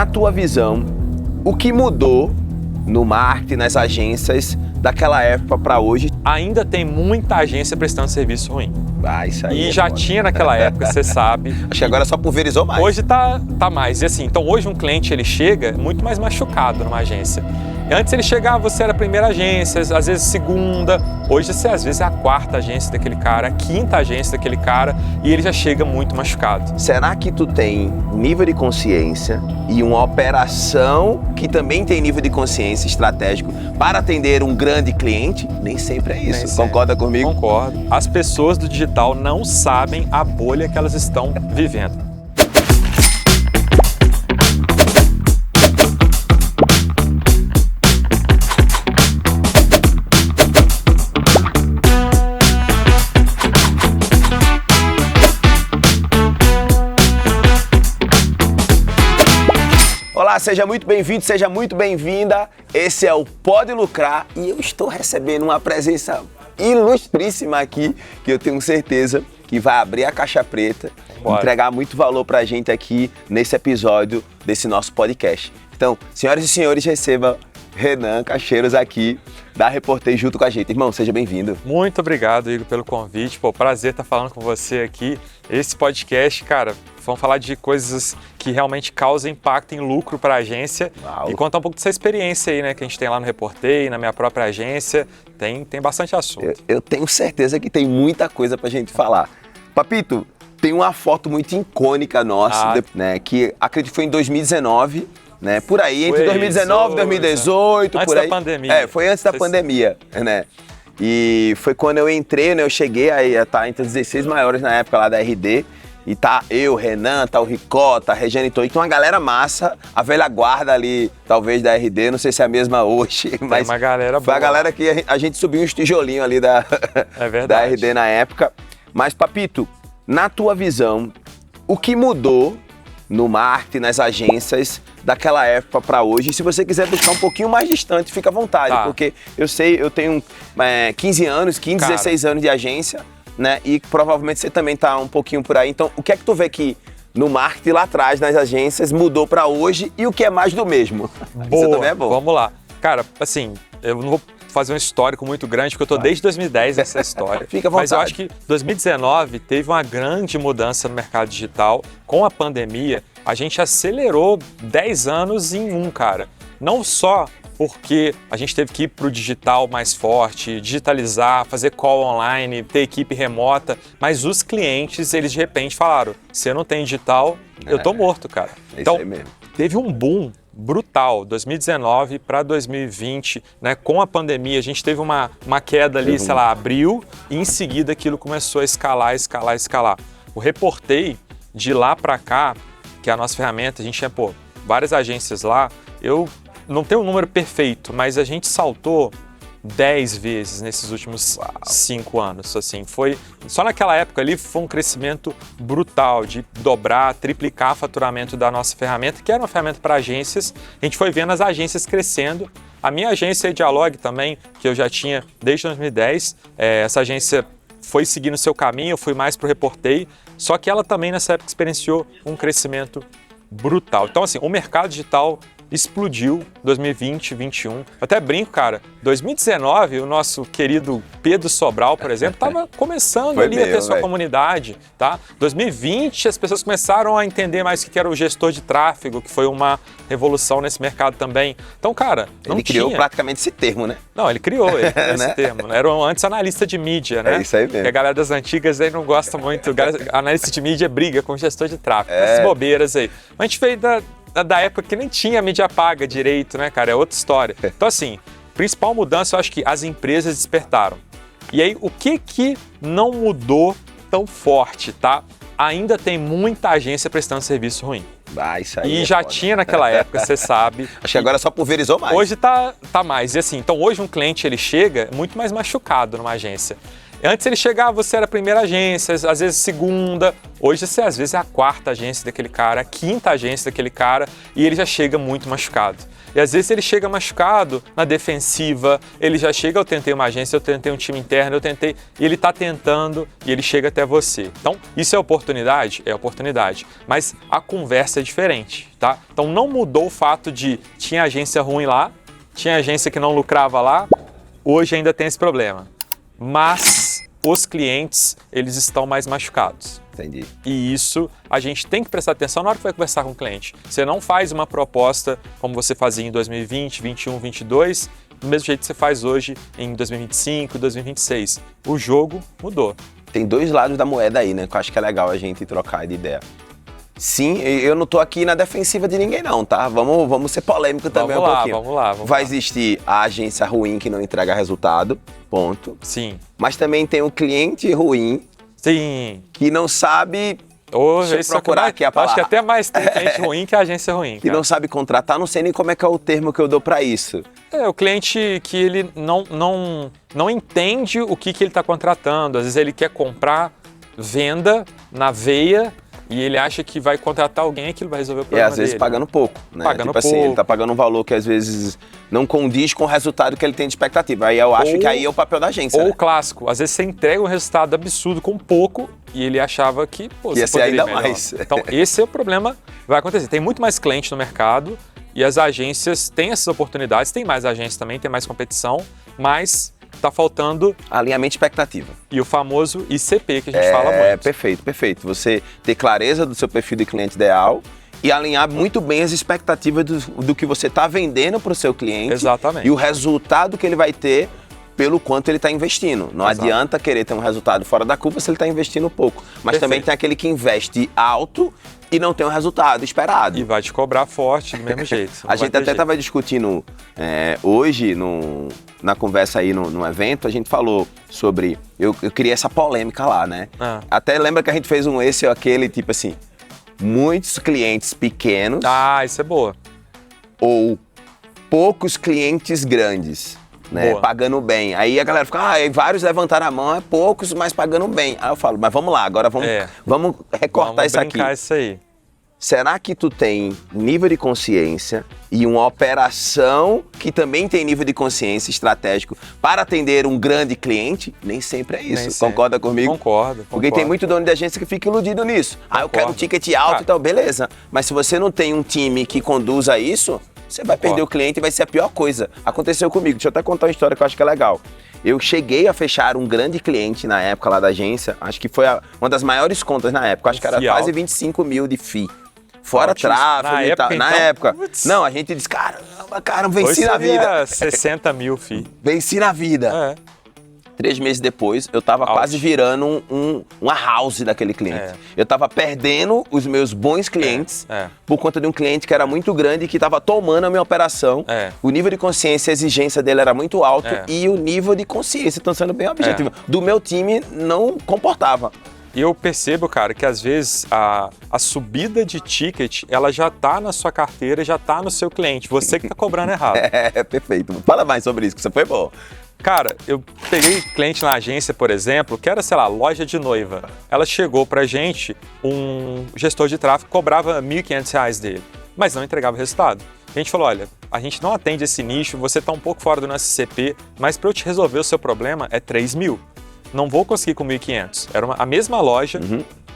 Na tua visão, o que mudou no marketing, nas agências, daquela época para hoje? Ainda tem muita agência prestando serviço ruim. Isso aí E já foda. tinha naquela época, você sabe. Acho que agora só pulverizou mais. Hoje tá mais. E assim, então hoje um cliente ele chega muito mais machucado numa agência. Antes ele chegava, você era a primeira agência, às vezes segunda. Hoje você às vezes é a quarta agência daquele cara, a quinta agência daquele cara e ele já chega muito machucado. Será que tu tem nível de consciência e uma operação que também tem nível de consciência estratégico para atender um grande cliente? Nem sempre é isso. Concorda comigo? Concordo. As pessoas do digital não sabem a bolha que elas estão vivendo. Olá, seja muito bem-vindo, seja muito bem-vinda. Esse é o Pode Lucrar e eu estou recebendo uma presença ilustríssima aqui, que eu tenho certeza que vai abrir a caixa preta, entregar muito valor pra gente aqui nesse episódio desse nosso podcast. Então, senhoras e senhores, receba Renan Cacheiros aqui da Reportei junto com a gente. Irmão, seja bem-vindo. Muito obrigado, Igor, pelo convite. Prazer estar falando com você aqui. Esse podcast, cara, vamos falar de coisas que realmente causam impacto em lucro para a agência. E contar um pouco dessa experiência aí, né, que a gente tem lá no Reportei, na minha própria agência. Tem bastante assunto. Eu tenho certeza que tem muita coisa pra gente falar. Papito, tem uma foto muito icônica nossa, né, que acredito que foi em 2019, né, por aí, entre 2019 e 2018, antes por aí. Da pandemia. Foi antes da pandemia, né? E foi quando eu entrei, né, eu cheguei a estar entre os 16 maiores na época lá da RD. E tá eu, Renan, tá o Ricó, tá a Regiane Toy, tem uma galera massa, a velha guarda ali, talvez da RD, não sei se é a mesma hoje, mas uma galera foi boa. A galera que a gente subiu uns tijolinhos ali da RD na época. Mas, Papito, na tua visão, o que mudou no marketing, nas agências, daquela época para hoje? E se você quiser buscar um pouquinho mais distante, fica à vontade, porque eu sei, eu tenho 15 anos, 16 anos de agência, né? E provavelmente você também tá um pouquinho por aí. Então, o que é que tu vê que no marketing lá atrás, nas agências, mudou para hoje e o que é mais do mesmo? Boa, isso também é bom. Vamos lá. Cara, assim, eu não vou fazer um histórico muito grande, porque eu tô desde 2010 nessa história. Fica à vontade. Mas eu acho que 2019 teve uma grande mudança no mercado digital. Com a pandemia, a gente acelerou 10 anos em um, cara. Não só porque a gente teve que ir para o digital mais forte, digitalizar, fazer call online, ter equipe remota, mas os clientes, eles de repente falaram, se eu não tenho digital, eu tô morto, cara. Então, teve um boom brutal, 2019 para 2020, né? Com a pandemia, a gente teve uma queda ali, sei lá, abril, e em seguida aquilo começou a escalar. O Reportei, de lá para cá, que é a nossa ferramenta, a gente tinha, várias agências lá, eu não tenho um número perfeito, mas a gente saltou 10 vezes nesses últimos 5 anos, assim, só naquela época ali foi um crescimento brutal de dobrar, triplicar o faturamento da nossa ferramenta, que era uma ferramenta para agências. A gente foi vendo as agências crescendo. A minha agência Dialog também, que eu já tinha desde 2010, essa agência foi seguindo o seu caminho, eu fui mais pro Reportei, só que ela também nessa época experienciou um crescimento brutal. Então, assim, o mercado digital explodiu 2020, 2021. Eu até brinco, cara, 2019, o nosso querido Pedro Sobral, por exemplo, estava começando a ter sua comunidade, tá? 2020, as pessoas começaram a entender mais o que era o gestor de tráfego, que foi uma revolução nesse mercado também. Então, cara, ele criou praticamente esse termo, né? Não, ele criou esse termo, né? Era antes analista de mídia, né? É isso aí mesmo. E a galera das antigas aí não gosta muito, analista de mídia briga com gestor de tráfego, essas bobeiras aí. Mas a gente veio da época que nem tinha mídia paga direito, né, cara? É outra história. Então, assim, principal mudança, eu acho que as empresas despertaram. E aí, o que não mudou tão forte, tá? Ainda tem muita agência prestando serviço ruim. Isso aí e já tinha naquela época, você sabe. Acho que agora só pulverizou mais. Hoje tá mais. E assim, então hoje um cliente, ele chega muito mais machucado numa agência. Antes ele chegava, você era a primeira agência, às vezes segunda. Hoje você às vezes é a quarta agência daquele cara, a quinta agência daquele cara e ele já chega muito machucado. E às vezes ele chega machucado na defensiva, ele já chega, eu tentei uma agência, eu tentei um time interno, e ele está tentando e ele chega até você. Então, isso é oportunidade? É oportunidade. Mas a conversa é diferente, tá? Então não mudou o fato de tinha agência ruim lá, tinha agência que não lucrava lá, hoje ainda tem esse problema. Mas os clientes, eles estão mais machucados. Entendi. E isso a gente tem que prestar atenção na hora que vai conversar com o cliente. Você não faz uma proposta como você fazia em 2020, 2021, 2022, do mesmo jeito que você faz hoje em 2025, 2026. O jogo mudou. Tem dois lados da moeda aí, né? Que eu acho que é legal a gente trocar de ideia. Sim, eu não tô aqui na defensiva de ninguém não, tá? Vamos ser polêmico também um pouquinho. Vamos lá. Vai existir a agência ruim que não entrega resultado, ponto. Sim. Mas também tem o cliente ruim. Sim. Que não sabe. Hoje, deixa eu procurar aqui a palavra. Acho que até mais tem cliente ruim que a agência ruim. Que não sabe contratar, não sei nem como é que é o termo que eu dou para isso. É, o cliente que ele não entende o que ele está contratando. Às vezes ele quer comprar venda na veia e ele acha que vai contratar alguém e aquilo vai resolver o problema dele. E às vezes pagando pouco, né? Pagando tipo assim, pouco. ele tá pagando um valor que às vezes não condiz com o resultado que ele tem de expectativa. Aí eu acho que aí é o papel da agência, Ou né? o clássico, às vezes você entrega um resultado absurdo com pouco e ele achava que ia ser ainda melhor. mais. Então esse é o problema, vai acontecer. Tem muito mais cliente no mercado e as agências têm essas oportunidades, tem mais agências também, tem mais competição, mas tá faltando alinhamento de expectativa. E o famoso ICP que a gente fala muito. Perfeito. Você ter clareza do seu perfil de cliente ideal e alinhar muito bem as expectativas do que você está vendendo para o seu cliente. Exatamente. E o resultado que ele vai ter pelo quanto ele está investindo. Não adianta querer ter um resultado fora da curva se ele está investindo pouco. Mas também tem aquele que investe alto e não tem um resultado esperado. E vai te cobrar forte do mesmo jeito. A gente até estava discutindo hoje, na conversa aí no evento, a gente falou sobre... Eu queria essa polêmica lá, né? Até lembra que a gente fez um esse ou aquele, tipo assim, muitos clientes pequenos... Ah, isso é boa. Ou poucos clientes grandes, né? Pagando bem. Aí a galera fica, vários levantaram a mão, poucos, mas pagando bem. Aí eu falo, mas vamos lá, agora vamos recortar isso aqui. Isso aí. Será que tu tem nível de consciência e uma operação que também tem nível de consciência estratégico para atender um grande cliente? Nem sempre é isso. Concorda comigo? Concordo. Porque tem muito dono de agência que fica iludido nisso. Eu quero um ticket alto, então beleza. Mas se você não tem um time que conduza isso, você vai perder o cliente e vai ser a pior coisa. Aconteceu comigo. Deixa eu até contar uma história que eu acho que é legal. Eu cheguei a fechar um grande cliente na época lá da agência. Acho que foi uma das maiores contas na época. Acho que era quase 25 mil de FII. Fora tráfego e tal. Na época. Não, a gente disse, caramba, cara, venci na vida. 60 mil, FII. Venci na vida. 3 meses depois, eu tava quase virando uma house daquele cliente. Eu tava perdendo os meus bons clientes por conta de um cliente que era muito grande e que tava tomando a minha operação. O nível de consciência e exigência dele era muito alto e o nível de consciência, estão sendo bem objetivo, do meu time não comportava. E eu percebo, cara, que às vezes a subida de ticket, ela já tá na sua carteira, já tá no seu cliente. Você que tá cobrando errado. Perfeito. Fala mais sobre isso, que isso foi bom. Cara, eu peguei cliente na agência, por exemplo, que era, sei lá, loja de noiva. Ela chegou pra gente, um gestor de tráfego cobrava R$ 1.500 dele, mas não entregava o resultado. A gente falou, olha, a gente não atende esse nicho, você tá um pouco fora do nosso CP, mas para eu te resolver o seu problema é 3 mil. Não vou conseguir com 1.500. Era a mesma loja,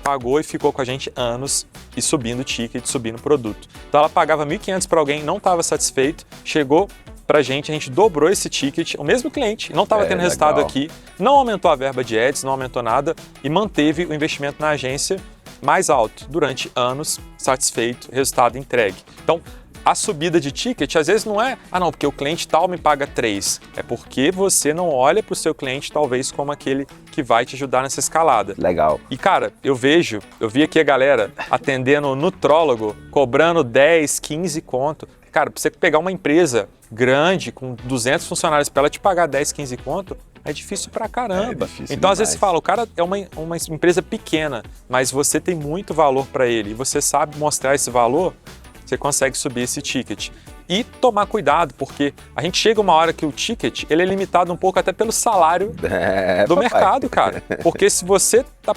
pagou e ficou com a gente anos e subindo ticket, subindo produto. Então ela pagava 1.500 para alguém, não estava satisfeito, chegou pra gente, a gente dobrou esse ticket, o mesmo cliente, não estava tendo resultado aqui, não aumentou a verba de ads, não aumentou nada e manteve o investimento na agência mais alto durante anos, satisfeito, resultado entregue. Então, a subida de ticket, às vezes não é, porque o cliente tal me paga 3. É porque você não olha para o seu cliente, talvez, como aquele que vai te ajudar nessa escalada. Legal. E, cara, eu vi aqui a galera atendendo o nutrólogo, cobrando 10, 15 conto. Cara, para você pegar uma empresa grande, com 200 funcionários, para ela te pagar 10, 15 conto, é difícil pra caramba. Então, às vezes você fala, o cara é uma empresa pequena, mas você tem muito valor para ele e você sabe mostrar esse valor, você consegue subir esse ticket. E tomar cuidado, porque a gente chega uma hora que o ticket ele é limitado um pouco até pelo salário do mercado, cara. Porque se você está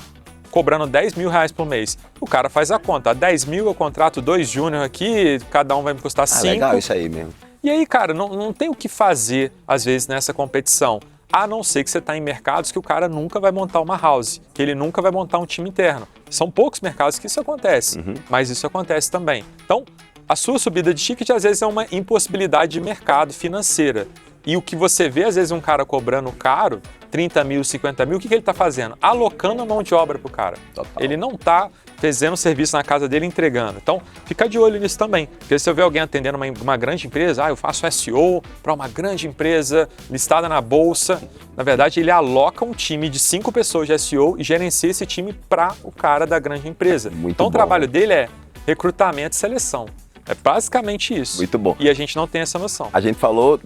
cobrando 10 mil reais por mês. O cara faz a conta, 10 mil eu contrato 2 júnior aqui, cada um vai me custar 5. Legal isso aí mesmo. E aí, cara, não tem o que fazer, às vezes, nessa competição. A não ser que você está em mercados que o cara nunca vai montar uma house, que ele nunca vai montar um time interno. São poucos mercados que isso acontece, mas isso acontece também. Então, a sua subida de ticket, às vezes, é uma impossibilidade de mercado financeira. E o que você vê, às vezes, um cara cobrando caro, 30 mil, 50 mil, o que ele está fazendo? Alocando a mão de obra para o cara. Total. Ele não está fazendo serviço na casa dele entregando. Então, fica de olho nisso também. Porque se eu ver alguém atendendo uma grande empresa, eu faço SEO para uma grande empresa listada na bolsa. Na verdade, ele aloca um time de 5 pessoas de SEO e gerencia esse time para o cara da grande empresa. Então, o trabalho dele é recrutamento e seleção. É basicamente isso. Muito bom. E a gente não tem essa noção. A gente falou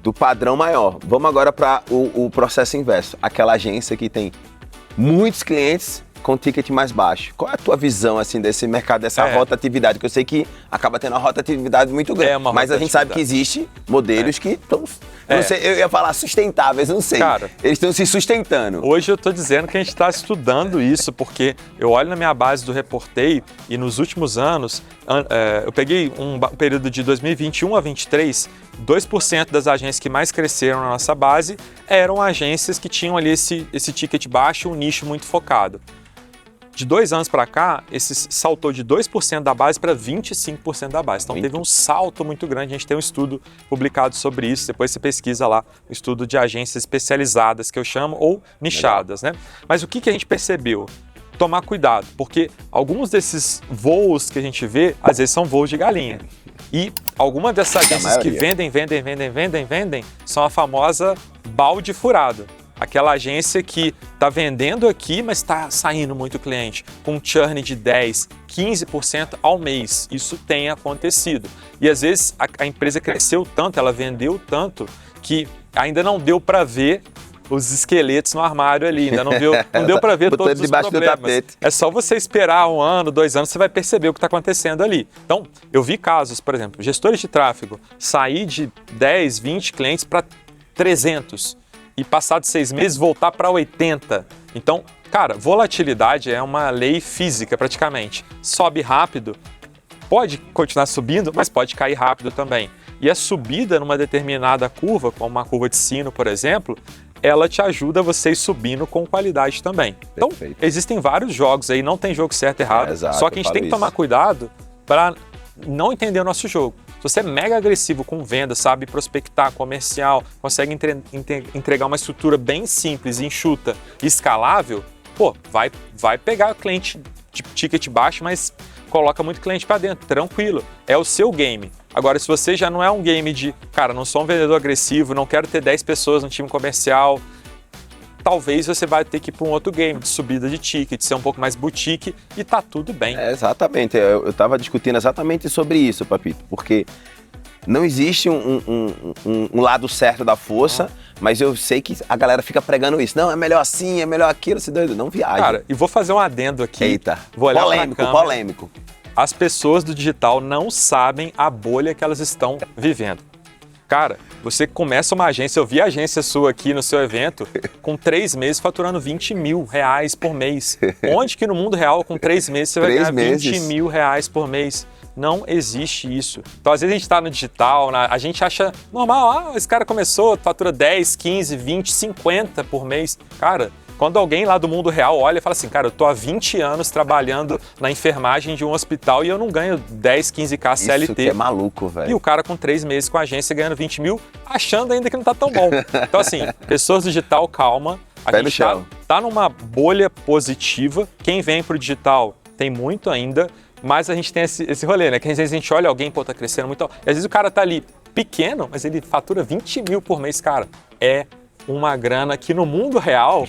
do padrão maior. Vamos agora para o processo inverso. Aquela agência que tem muitos clientes com ticket mais baixo. Qual é a tua visão assim desse mercado, dessa rotatividade? Que eu sei que acaba tendo uma rotatividade muito grande. Mas a gente sabe que existe modelos que estão... Não sei, eu ia falar sustentáveis, não sei. Cara, eles estão se sustentando. Hoje eu estou dizendo que a gente está estudando isso, porque eu olho na minha base do Reportei e nos últimos anos, eu peguei um período de 2021 a 2023, 2% das agências que mais cresceram na nossa base eram agências que tinham ali esse ticket baixo, um nicho muito focado. De 2 anos para cá, esse saltou de 2% da base para 25% da base. Então teve um salto muito grande. A gente tem um estudo publicado sobre isso. Depois você pesquisa lá, um estudo de agências especializadas, que eu chamo, ou nichadas, né? Mas o que a gente percebeu? Tomar cuidado, porque alguns desses voos que a gente vê, às vezes são voos de galinha. E algumas dessas agências que vendem, são a famosa balde furado. Aquela agência que está vendendo aqui, mas está saindo muito cliente, com um churn de 10%, 15% ao mês. Isso tem acontecido. E às vezes a empresa cresceu tanto, ela vendeu tanto, que ainda não deu para ver os esqueletos no armário ali, ainda não deu para ver todos os problemas. É só você esperar 1 ano, 2 anos, você vai perceber o que está acontecendo ali. Então, eu vi casos, por exemplo, gestores de tráfego sair de 10, 20 clientes para 300. E passados 6 meses voltar para 80. Então, cara, volatilidade é uma lei física praticamente. Sobe rápido, pode continuar subindo, mas pode cair rápido também. E a subida numa determinada curva, como uma curva de sino, por exemplo, ela te ajuda a você ir subindo com qualidade também. Então, existem vários jogos aí, não tem jogo certo e errado, só que a gente tem que tomar cuidado para não entender o nosso jogo. Se você é mega agressivo com venda, sabe prospectar, comercial, consegue entregar uma estrutura bem simples, enxuta e escalável, pô, vai pegar cliente de ticket baixo, mas coloca muito cliente para dentro, tranquilo, é o seu game. Agora, se você já não é um game de, cara, não sou um vendedor agressivo, não quero ter 10 pessoas no time comercial, talvez você vai ter que ir para um outro game de subida de ticket, ser um pouco mais boutique e tá tudo bem. Exatamente, eu estava discutindo exatamente sobre isso, Papito, porque não existe um lado certo da força, mas eu sei que a galera fica pregando isso. Não, é melhor assim, é melhor aquilo, se doido, não viaja. Cara, e vou fazer um adendo aqui. Eita, vou olhar polêmico. As pessoas do digital não sabem a bolha que elas estão vivendo. Cara, você começa uma agência, eu vi a agência sua aqui no seu evento, com 3 meses faturando 20 mil reais por mês. Onde que no mundo real, com 3 meses, você vai ganhar 20 mil reais por mês? Não existe isso. Então, às vezes a gente está no digital, a gente acha normal, esse cara começou, fatura 10, 15, 20, 50 por mês. Cara, quando alguém lá do mundo real olha e fala assim, cara, eu tô há 20 anos trabalhando na enfermagem de um hospital e eu não ganho 10, 15k CLT. Isso que é maluco, velho. E o cara com 3 meses com a agência ganhando 20 mil, achando ainda que não tá tão bom. Então assim, pessoas do digital, calma. A gente tá numa bolha positiva. Quem vem pro digital tem muito ainda, mas a gente tem esse rolê, né? Que às vezes a gente olha alguém, pô, tá crescendo muito. E às vezes o cara tá ali pequeno, mas ele fatura 20 mil por mês, cara. É uma grana que no mundo real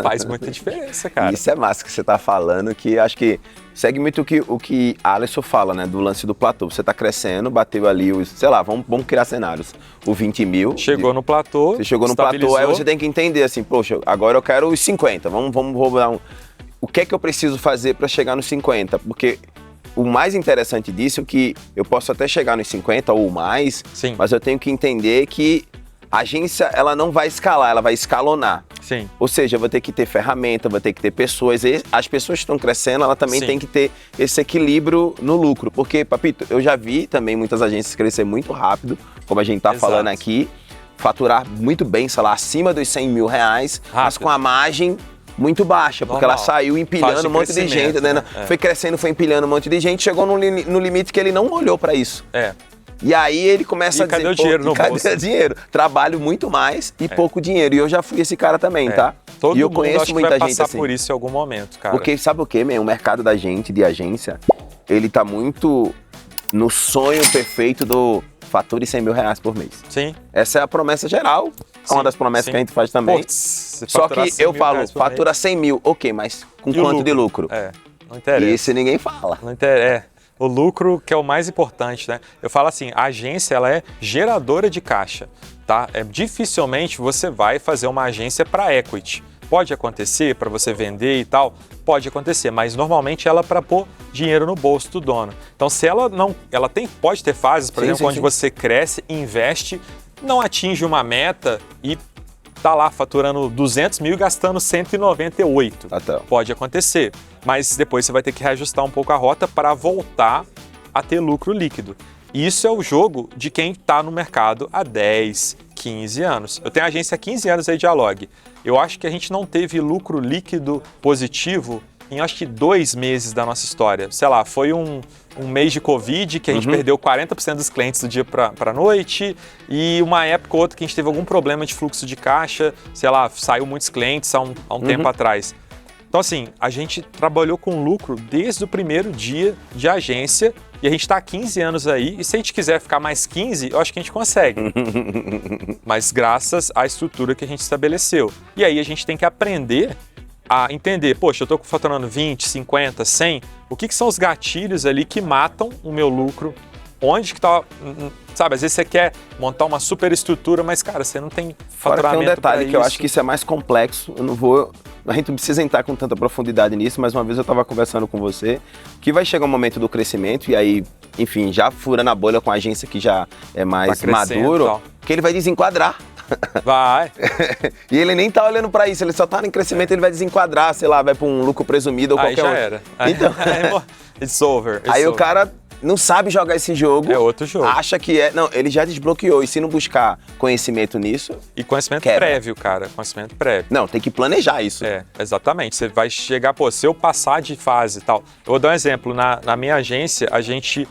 faz muita diferença, cara. Isso é massa que você tá falando, que acho que segue muito o que Alisson fala, né, do lance do platô. Você tá crescendo, bateu ali os, sei lá, vamos criar cenários, o 20 mil. Chegou no platô, você chegou no platô, aí você tem que entender assim, poxa, agora eu quero os 50, vamos dar um... O que é que eu preciso fazer para chegar nos 50? Porque o mais interessante disso é que eu posso até chegar nos 50 ou mais, mas eu tenho que entender que a agência, ela não vai escalar, ela vai escalonar. Sim. Ou seja, eu vou ter que ter ferramenta, vou ter que ter pessoas. E as pessoas que estão crescendo, ela também tem que ter esse equilíbrio no lucro. Porque, Papito, eu já vi também muitas agências crescer muito rápido, como a gente tá falando aqui, faturar muito bem, sei lá, acima dos 100 mil reais, mas com a margem muito baixa, porque ela saiu empilhando um monte de gente, né? Foi crescendo, foi empilhando um monte de gente, chegou no limite que ele não olhou para isso. E aí ele começa a dizer, cadê o dinheiro no bolso? Cadê o dinheiro? Trabalho muito mais e pouco dinheiro. E eu já fui esse cara também, tá? Todo e eu mundo conheço acho muita que vai gente passar assim. por isso em algum momento, cara. Porque sabe o quê, meu? O mercado da gente, de agência, ele tá muito no sonho perfeito do fature 100 mil reais por mês. Sim. Essa é a promessa geral. É uma das promessas que a gente faz também. Só que eu falo, fatura 100 mil, ok, mas com quanto de lucro? Não interessa. Isso ninguém fala. Não interessa. O lucro que é o mais importante, né? Eu falo assim, a agência ela é geradora de caixa, tá? Dificilmente você vai fazer uma agência para equity. Pode acontecer para você vender e tal, pode acontecer, mas normalmente ela é para pôr dinheiro no bolso do dono. Então se ela não, pode ter fases, por exemplo, onde você cresce, investe, não atinge uma meta e tá lá faturando 200 mil e gastando 198. Pode acontecer, mas depois você vai ter que reajustar um pouco a rota para voltar a ter lucro líquido. Isso é o jogo de quem está no mercado há 10, 15 anos. Eu tenho agência há 15 anos aí de Alog. Eu acho que a gente não teve lucro líquido positivo em acho que 2 meses da nossa história. Sei lá, foi um mês de Covid que a gente perdeu 40% dos clientes do dia para a noite e uma época ou outra que a gente teve algum problema de fluxo de caixa, sei lá, saiu muitos clientes há um tempo atrás. Então assim, a gente trabalhou com lucro desde o primeiro dia de agência e a gente está há 15 anos aí e se a gente quiser ficar mais 15, eu acho que a gente consegue. Mas graças à estrutura que a gente estabeleceu. E aí a gente tem que aprender a entender, poxa, eu estou faturando 20, 50, 100, o que são os gatilhos ali que matam o meu lucro? Onde que está, sabe, às vezes você quer montar uma super estrutura, mas cara, você não tem faturamento. Fora tem um detalhe que eu acho que isso é mais complexo, a gente não precisa entrar com tanta profundidade nisso, mas uma vez eu estava conversando com você, que vai chegar um momento do crescimento e aí, enfim, já furando a bolha com a agência que já é mais maduro, que ele vai desenquadrar. Vai. E ele nem tá olhando pra isso, ele só tá em crescimento, ele vai desenquadrar, sei lá, vai pra um lucro presumido ou aí qualquer já era. Então, it's over. Aí o cara não sabe jogar esse jogo. É outro jogo. Acha que é... Não, ele já desbloqueou. E se não buscar conhecimento nisso... E conhecimento prévio, cara. Conhecimento prévio. Não, tem que planejar isso. Exatamente. Você vai chegar, pô, se eu passar de fase e tal. Eu vou dar um exemplo. Na minha agência, a gente,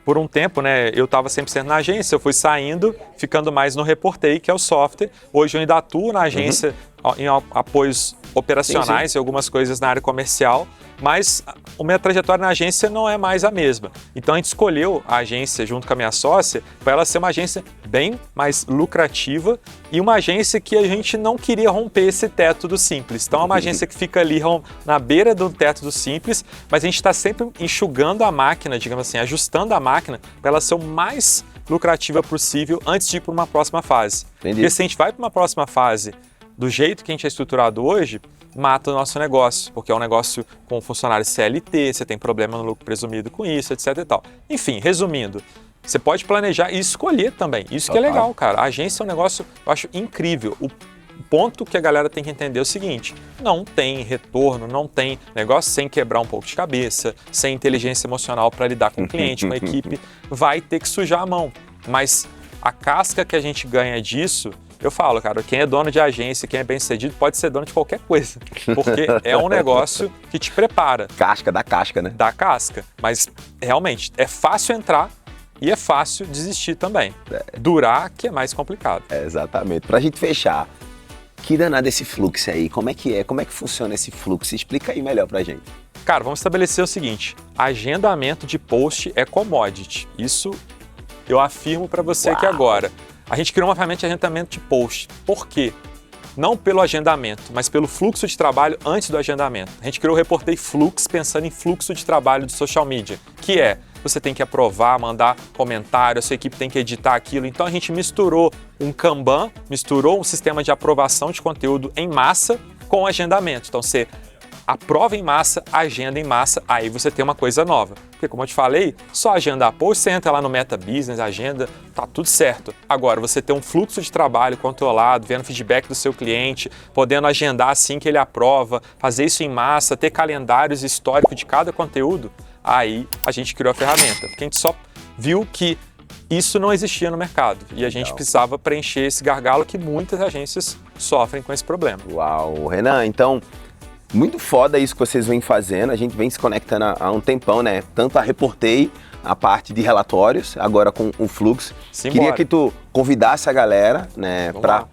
por um tempo, né, eu estava 100% na agência, eu fui saindo, ficando mais no Reportei, que é o software. Hoje eu ainda atuo na agência em apoios operacionais e algumas coisas na área comercial, mas a minha trajetória na agência não é mais a mesma. Então a gente escolheu a agência junto com a minha sócia para ela ser uma agência bem mais lucrativa e uma agência que a gente não queria romper esse teto do simples. Então é uma agência que fica ali na beira do teto do simples, mas a gente está sempre enxugando a máquina, digamos assim, ajustando a máquina para ela ser o mais lucrativa possível antes de ir para uma próxima fase. Entendi. Porque se a gente vai para uma próxima fase do jeito que a gente é estruturado hoje, mata o nosso negócio, porque é um negócio com funcionários CLT, você tem problema no lucro presumido com isso, etc e tal. Enfim, resumindo, você pode planejar e escolher também. Isso que é legal, cara. A agência é um negócio, eu acho, incrível. O ponto que a galera tem que entender é o seguinte, não tem retorno, não tem negócio sem quebrar um pouco de cabeça, sem inteligência emocional para lidar com o cliente, com a equipe, vai ter que sujar a mão. Mas a casca que a gente ganha disso, eu falo, cara, quem é dono de agência, quem é bem-sucedido, pode ser dono de qualquer coisa, porque é um negócio que te prepara. Dá casca, né? Dá casca, mas realmente é fácil entrar e é fácil desistir também. Durar que é mais complicado. Exatamente. Pra gente fechar, que danado esse fluxo aí? Como é que funciona esse fluxo? Explica aí melhor pra gente. Cara, vamos estabelecer o seguinte, agendamento de post é commodity. Isso eu afirmo para você aqui agora. A gente criou uma ferramenta de agendamento de post. Por quê? Não pelo agendamento, mas pelo fluxo de trabalho antes do agendamento. A gente criou o Reportei Flux pensando em fluxo de trabalho de social media, que é, você tem que aprovar, mandar comentário, a sua equipe tem que editar aquilo. Então a gente misturou um Kanban, misturou um sistema de aprovação de conteúdo em massa com agendamento. Então você aprova em massa, agenda em massa, aí você tem uma coisa nova. Porque, como eu te falei, só agendar post, você entra lá no Meta Business, agenda, tá tudo certo. Agora, você ter um fluxo de trabalho controlado, vendo feedback do seu cliente, podendo agendar assim que ele aprova, fazer isso em massa, ter calendários históricos de cada conteúdo, aí a gente criou a ferramenta. Porque a gente só viu que isso não existia no mercado e a gente precisava preencher esse gargalo que muitas agências sofrem com esse problema. Uau, Renan, então, muito foda isso que vocês vêm fazendo, a gente vem se conectando há um tempão, né? Tanto a Reportei, a parte de relatórios, agora com o Fluxo. Queria que tu convidasse a galera, né, para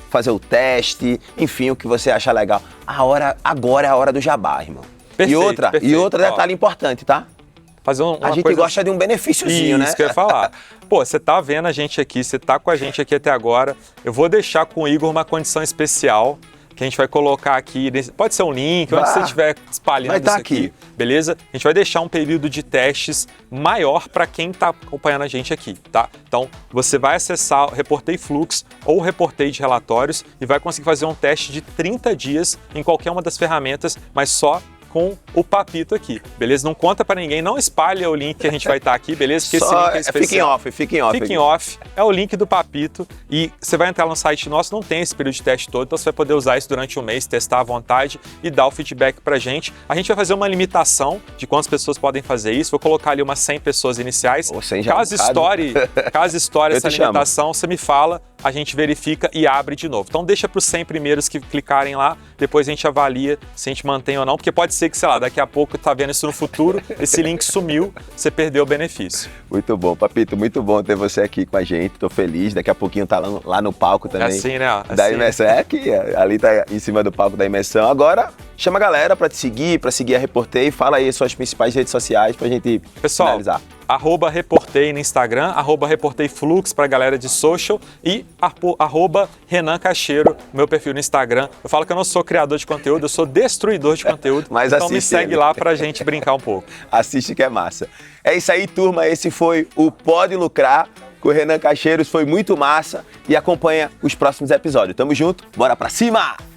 fazer o teste, enfim, o que você acha legal. Agora é a hora do jabá, irmão. Perfeito, e outro detalhe importante, tá? Fazer a gente gosta de um benefíciozinho, né? Isso que eu ia falar. Pô, você tá vendo a gente aqui, você tá com a gente aqui até agora. Eu vou deixar com o Igor uma condição especial que a gente vai colocar aqui. Pode ser um link, onde você estiver espalhando isso aqui. Beleza? A gente vai deixar um período de testes maior para quem tá acompanhando a gente aqui, tá? Então, você vai acessar o Reportei Flux ou o Reportei de Relatórios e vai conseguir fazer um teste de 30 dias em qualquer uma das ferramentas, mas só com o Papito aqui, beleza? Não conta pra ninguém, não espalha o link que a gente vai estar aqui, beleza? Porque esse link é especial. Fiquem off. Fiquem off, é o link do Papito e você vai entrar no site nosso, não tem esse período de teste todo, então você vai poder usar isso durante um mês, testar à vontade e dar o feedback pra gente. A gente vai fazer uma limitação de quantas pessoas podem fazer isso, vou colocar ali umas 100 pessoas iniciais. Caso estoure essa limitação, você me fala, a gente verifica e abre de novo. Então deixa para os 100 primeiros que clicarem lá, depois a gente avalia se a gente mantém ou não, porque pode ser que, sei lá, daqui a pouco tá vendo isso no futuro, esse link sumiu, você perdeu o benefício. Muito bom, Papito, muito bom ter você aqui com a gente, tô feliz, daqui a pouquinho tá lá no palco também. É assim, né? Da imersão, aqui, ali tá em cima do palco da imersão. Agora, chama a galera para te seguir, para seguir a Reportei, fala aí as suas principais redes sociais pra gente finalizar. @Reportei no Instagram, @ReporteiFlux pra galera de social e @Renan Cacheiro, meu perfil no Instagram. Eu falo que eu não sou criador de conteúdo, eu sou destruidor de conteúdo, mas então me segue lá pra gente brincar um pouco. Assiste que é massa. É isso aí, turma, esse foi o Pode Lucrar com o Renan Cacheiros, foi muito massa e acompanha os próximos episódios. Tamo junto, bora pra cima!